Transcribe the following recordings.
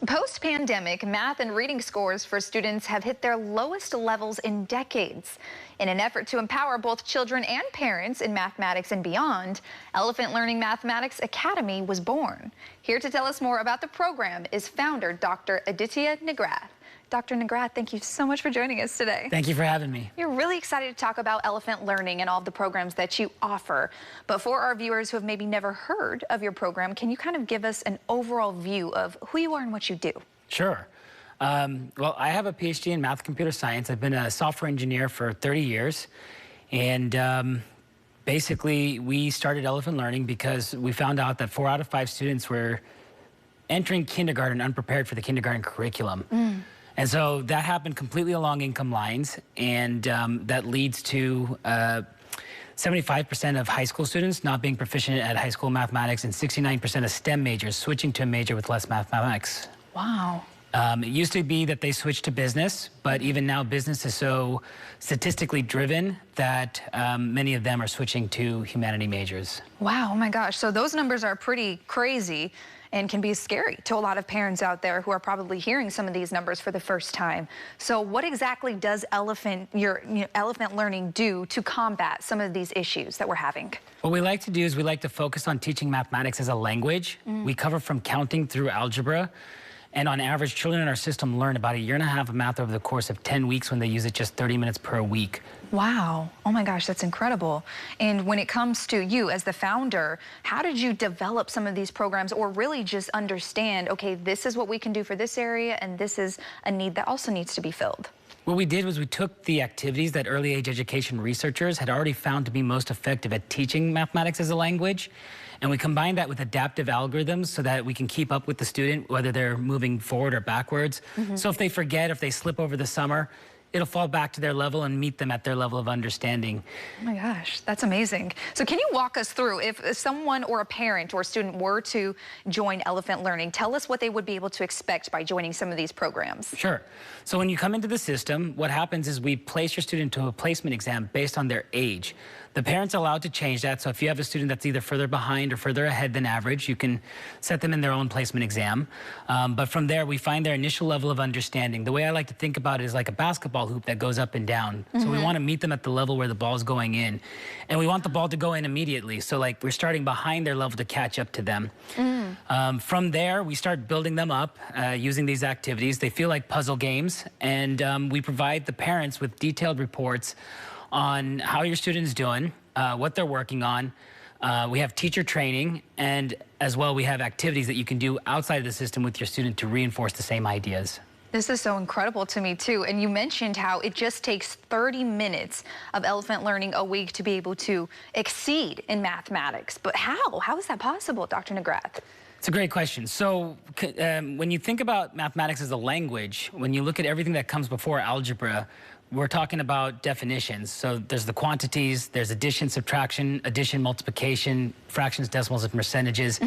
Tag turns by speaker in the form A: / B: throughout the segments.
A: Post-pandemic, math and reading scores for students have hit their lowest levels in decades. In an effort to empower both children and parents in mathematics and beyond, Elephant Learning Mathematics Academy was born. Here to tell us more about the program is founder Dr. Aditya Nagrath. Dr. Nagrath, thank you so much for joining us today.
B: Thank you for having me.
A: You're really excited to talk about Elephant Learning and all of the programs that you offer. But for our viewers who have maybe never heard of your program, can you kind of give us an overall view of who you are and what you do?
B: Sure. Well, I have a PhD in math computer science. I've been a software engineer for 30 years. And basically, we started Elephant Learning because we found out that 4 out of 5 students were entering kindergarten unprepared for the kindergarten curriculum. And so that happened completely along income lines, and that leads to 75% of high school students not being proficient at high school mathematics and 69% of STEM majors switching to a major with less mathematics.
A: Wow.
B: It used to be that they switched to business, but even now business is so statistically driven that many of them are switching to humanity majors.
A: Wow, oh my gosh. So those numbers are pretty crazy and can be scary to a lot of parents out there who are probably hearing some of these numbers for the first time. So what exactly does Elephant Learning do to combat some of these issues that we're having?
B: What we like to do is we like to focus on teaching mathematics as a language. We cover from counting through algebra. And on average, children in our system learn about 1.5 years of math over the course of 10 weeks when they use it just 30 minutes per week.
A: Wow. Oh my gosh, that's incredible. And when it comes to you as the founder, how did you develop some of these programs, or really just understand, okay, this is what we can do for this area and this is a need that also needs to be filled?
B: What we did was we took the activities that early age education researchers had already found to be most effective at teaching mathematics as a language, and we combined that with adaptive algorithms so that we can keep up with the student, whether they're moving forward or backwards. So if they forget, if they slip over the summer, it'll fall back to their level and meet them at their level of understanding.
A: Oh my gosh, that's amazing. So can you walk us through, if someone or a parent or a student were to join Elephant Learning, tell us what they would be able to expect by joining some of these programs?
B: Sure. So when you come into the system, what happens is we place your student to a placement exam based on their age. The parent's allowed to change that, so if you have a student that's either further behind or further ahead than average, you can set them in their own placement exam. But from there, we find their initial level of understanding. The way I like to think about it is like a basketball hoop that goes up and down. So we want to meet them at the level where the ball's going in. And we want the ball to go in immediately. So like we're starting behind their level to catch up to them. From there, we start building them up using these activities. They feel like puzzle games, and we provide the parents with detailed reports on how your student's doing, what they're working on. We have teacher training, and as well we have activities that you can do outside of the system with your student to reinforce the same ideas.
A: This is so incredible to me too. And you mentioned how it just takes 30 minutes of Elephant Learning a week to be able to exceed in mathematics. But how? How is that possible, Dr. Nagrath?
B: It's a great question. So when you think about mathematics as a language, when you look at everything that comes before algebra, we're talking about definitions. So there's the quantities, there's addition, subtraction, addition, multiplication, fractions, decimals, and percentages,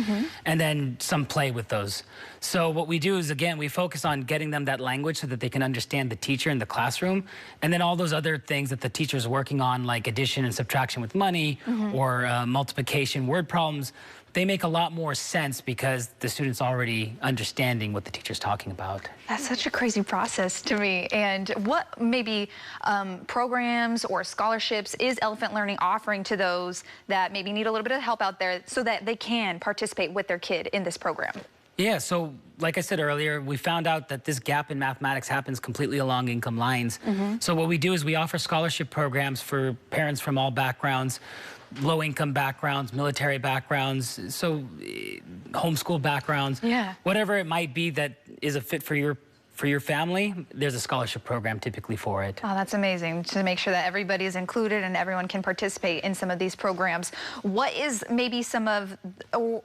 B: and then some play with those. So what we do is, again, we focus on getting them that language so that they can understand the teacher in the classroom, and then all those other things that the teacher's working on, like addition and subtraction with money, or multiplication, word problems, they make a lot more sense because the student's already understanding what the teacher's talking about.
A: That's such a crazy process to me. And what maybe programs or scholarships is Elephant Learning offering to those that maybe need a little bit of help out there so that they can participate with their kid in this program?
B: Yeah, so like I said earlier, we found out that this gap in mathematics happens completely along income lines. So what we do is we offer scholarship programs for parents from all backgrounds, low-income backgrounds, military backgrounds, so homeschool backgrounds, whatever it might be that is a fit for your family, there's a scholarship program typically for it.
A: Oh, that's amazing, to make sure that everybody is included and everyone can participate in some of these programs. What is maybe some of,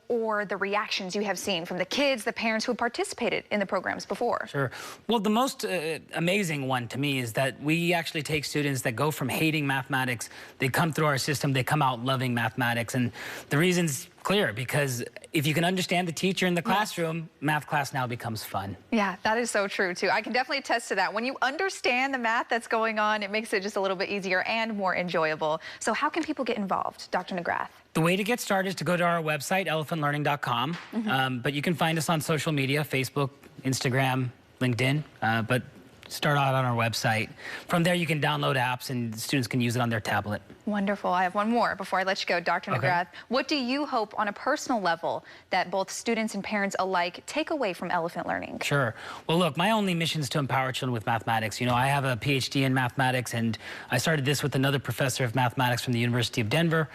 A: or the reactions you have seen from the kids, the parents who have participated in the programs before?
B: Sure. Well, the most amazing one to me is that we actually take students that go from hating mathematics, they come through our system, they come out loving mathematics, and the reason's clear, because if you can understand the teacher in the classroom, math class now becomes fun.
A: Yeah, that is so true too. I can definitely attest to that. When you understand the math that's going on, it makes it just a little bit easier and more enjoyable. So how can people get involved, Dr. Nagrath?
B: The way to get started is to go to our website, elephantlearning.com, but you can find us on social media, Facebook, Instagram, LinkedIn, but start out on our website. From there, you can download apps and students can use it on their tablet.
A: Wonderful. I have one more before I let you go, Dr. Nagrath. What do you hope on a personal level that both students and parents alike take away from Elephant Learning?
B: Sure. Well, look, my only mission is to empower children with mathematics. You know, I have a PhD in mathematics, and I started this with another professor of mathematics from the University of Denver.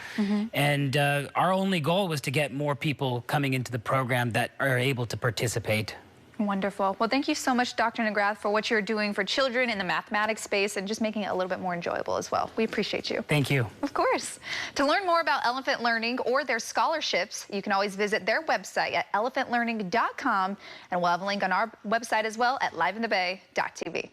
B: And our only goal was to get more people coming into the program that are able to participate.
A: Wonderful. Well, thank you so much, Dr. Nagrath, for what you're doing for children in the mathematics space and just making it a little bit more enjoyable as well. We appreciate you.
B: Thank you.
A: Of course. To learn more about Elephant Learning or their scholarships, you can always visit their website at elephantlearning.com, and we'll have a link on our website as well at liveinthebay.tv.